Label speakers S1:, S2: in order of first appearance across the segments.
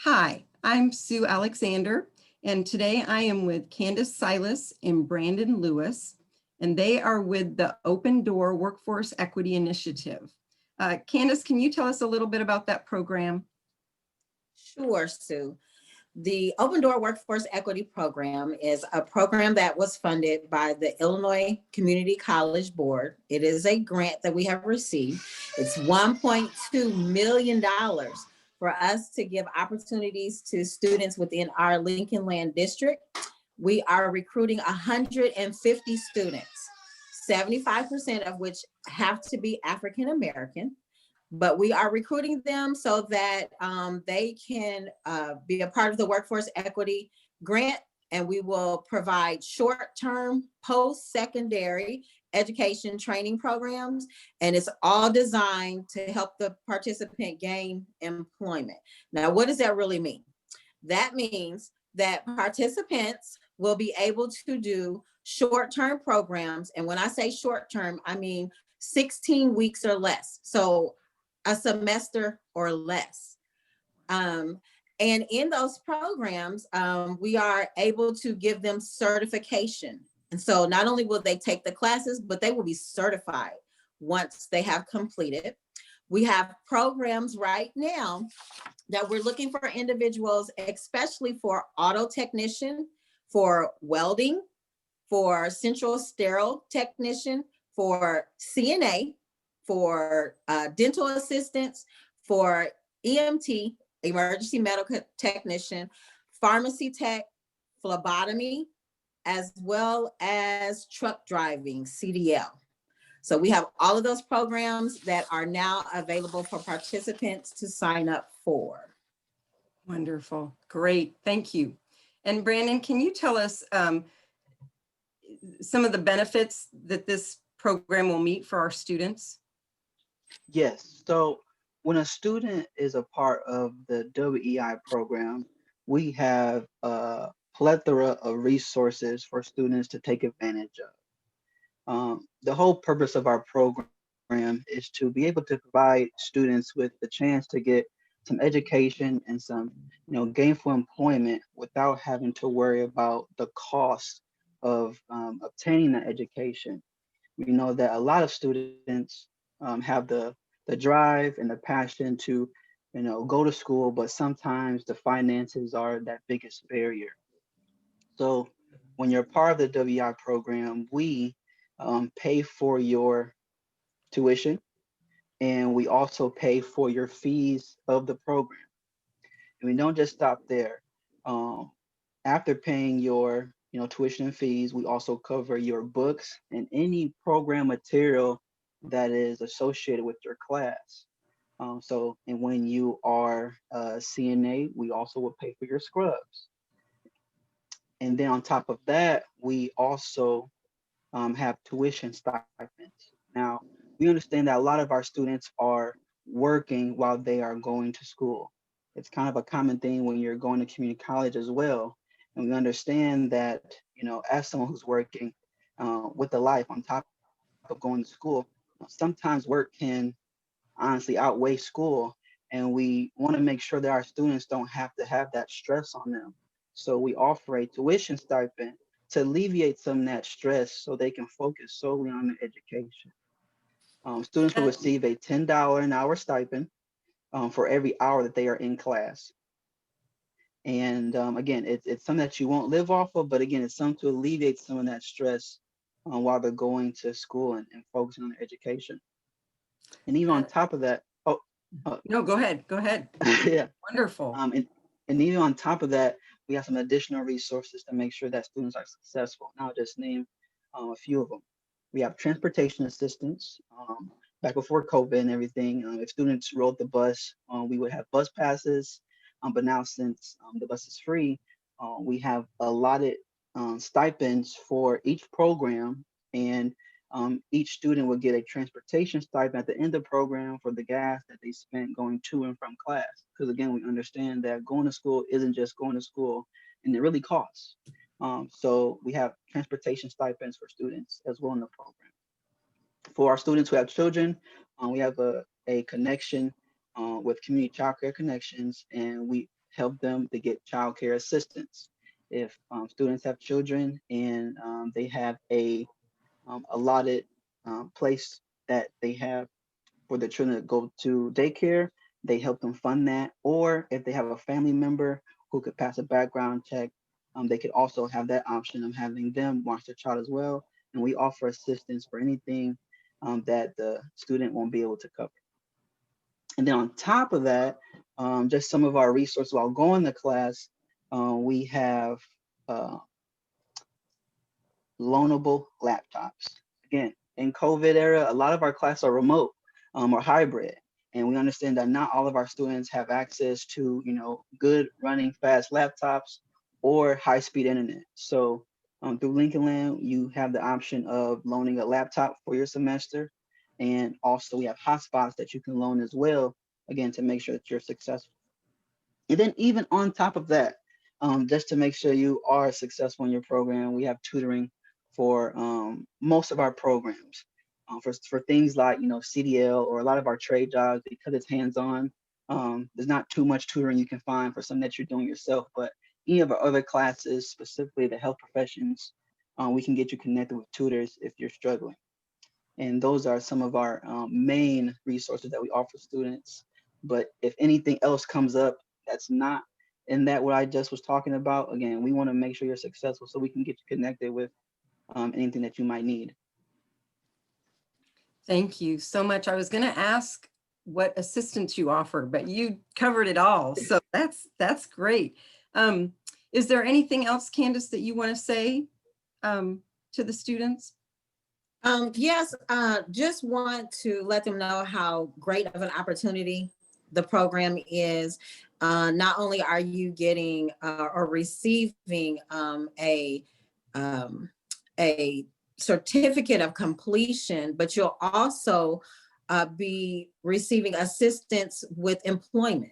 S1: Hi, I'm Sue Alexander, and today I am with Candace, Silas, and Brandon Lewis, and they are with the Open Door Workforce Equity Initiative. Candace, can you tell us a little bit about that program?
S2: Sure, Sue. The Open Door Workforce Equity Program is a program that was funded by the Illinois Community College Board. It is a grant that we have received. It's $1.2 million for us to give opportunities to students within our Lincoln Land District. We are recruiting 150 students, 75% of which have to be African American. But we are recruiting them so that they can be a part of the workforce equity grant, and we will provide short-term, post-secondary education training programs, and it's all designed to help the participant gain employment. Now, what does that really mean? That means that participants will be able to do short-term programs, and when I say short-term, I mean 16 weeks or less. So a semester or less. And in those programs, we are able to give them certification. And so not only will they take the classes, but they will be certified once they have completed. We have programs right now that we're looking for individuals, especially for auto technician, for welding, for central sterile technician, for CNA, for dental assistants, for EMT, emergency medical technician, pharmacy tech, phlebotomy, as well as truck driving, CDL. So we have all of those programs that are now available for participants to sign up for.
S1: Wonderful, great, thank you. And Brandon, can you tell us some of the benefits that this program will meet for our students?
S3: Yes. So when a student is a part of the WEI program, we have a plethora of resources for students to take advantage of. The whole purpose of our program is to be able to provide students with the chance to get some education and some, gainful employment without having to worry about the cost of obtaining that education. We know that a lot of students have the drive and the passion to, go to school, but sometimes the finances are that biggest barrier. So when you're part of the WI program, we pay for your tuition, and we also pay for your fees of the program. And we don't just stop there. Um, After paying your tuition and fees, we also cover your books and any program material that is associated with your class. And when you are a CNA, we also will pay for your scrubs. And then on top of that, we also have tuition stipends. Now, we understand that a lot of our students are working while they are going to school. It's kind of a common thing when you're going to community college as well. And we understand that, as someone who's working with a life on top of going to school, sometimes work can honestly outweigh school. And we want to make sure that our students don't have to have that stress on them. So we offer a tuition stipend to alleviate some of that stress so they can focus solely on their education. Students will receive a $10 an hour stipend for every hour that they are in class. And again, it's something that you won't live off of, but again, it's something to alleviate some of that stress while they're going to school and focusing on their education. And even on top of that,
S1: No, go ahead, go ahead.
S3: yeah.
S1: Wonderful.
S3: And even on top of that, we have some additional resources to make sure that students are successful. And I'll just name a few of them. We have transportation assistance. Back before COVID and everything, if students rode the bus, we would have bus passes. But now since the bus is free, we have allotted stipends for each program, and each student will get a transportation stipend at the end of the program for the gas that they spent going to and from class. Because again, we understand that going to school isn't just going to school, and it really costs. So we have transportation stipends for students as well in the program. For our students who have children, we have a connection with Community Child Care Connections, and we help them to get childcare assistance. If students have children and they have a allotted place that they have for their children to go to daycare, they help them fund that. Or if they have a family member who could pass a background check, they could also have that option of having them watch their child as well. And we offer assistance for anything that the student won't be able to cover. And then on top of that, just some of our resources while going to class, we have loanable laptops. Again, in COVID era, a lot of our classes are remote or hybrid. And we understand that not all of our students have access to, good running fast laptops or high-speed internet. So through Lincoln Land, you have the option of loaning a laptop for your semester. And also we have hotspots that you can loan as well, again, to make sure that you're successful. And then even on top of that, just to make sure you are successful in your program, we have tutoring for most of our programs. For things like, CDL or a lot of our trade jobs, because it's hands-on, there's not too much tutoring you can find for something that you're doing yourself, but any of our other classes, specifically the health professions, we can get you connected with tutors if you're struggling. And those are some of our main resources that we offer students. But if anything else comes up that's not in that what I just was talking about, again, we want to make sure you're successful so we can get you connected with anything that you might need.
S1: Thank you so much. I was going to ask what assistance you offer, but you covered it all. So that's great. Is there anything else, Candace, that you want to say to the students?
S2: Yes, just want to let them know how great of an opportunity the program is. Not only are you getting or receiving a certificate of completion, but you'll also be receiving assistance with employment.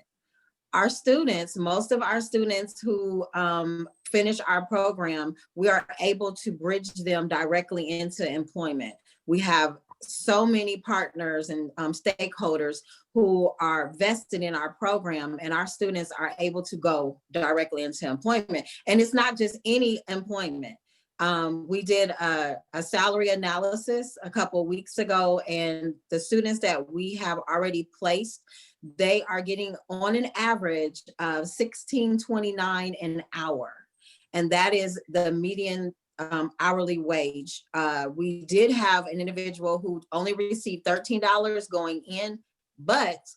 S2: Our students, most of our students who finish our program, we are able to bridge them directly into employment. We have so many partners and stakeholders who are vested in our program, and our students are able to go directly into employment. And it's not just any employment. We did a salary analysis a couple of weeks ago, and the students that we have already placed, they are getting on an average of $16.29 an hour. And that is the median hourly wage. We did have an individual who only received $13 going in, but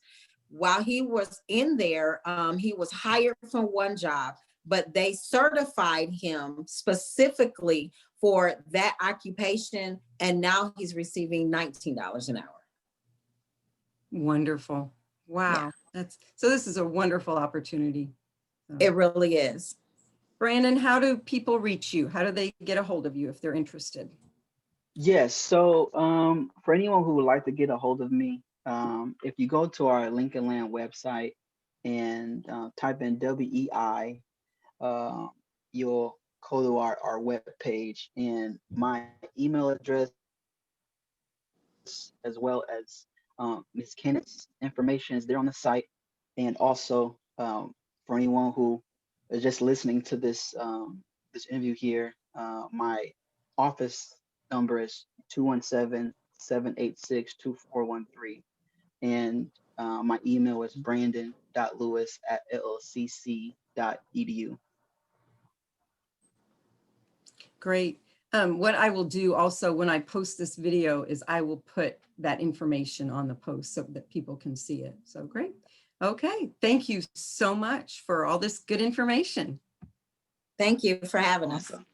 S2: while he was in there, he was hired from one job, but they certified him specifically for that occupation, and now he's receiving $19 an hour.
S1: Wonderful. Wow.
S2: Yeah.
S1: So this is a wonderful opportunity.
S2: It really is.
S1: Brandon, how do people reach you? How do they get a hold of you if they're interested?
S3: Yes, so for anyone who would like to get a hold of me, if you go to our Lincoln Land website and type in WEI, you'll go to our web page, and my email address as well as Ms. Candace information is there on the site. And also for anyone who is just listening to this this interview here, my office number is 217-786-2413. And my email is brandon.lewis@llcc.edu.
S1: Great. What I will do also when I post this video is I will put that information on the post so that people can see it. So great. Okay. Thank you so much for all this good information.
S2: Thank you for having us.
S3: Awesome.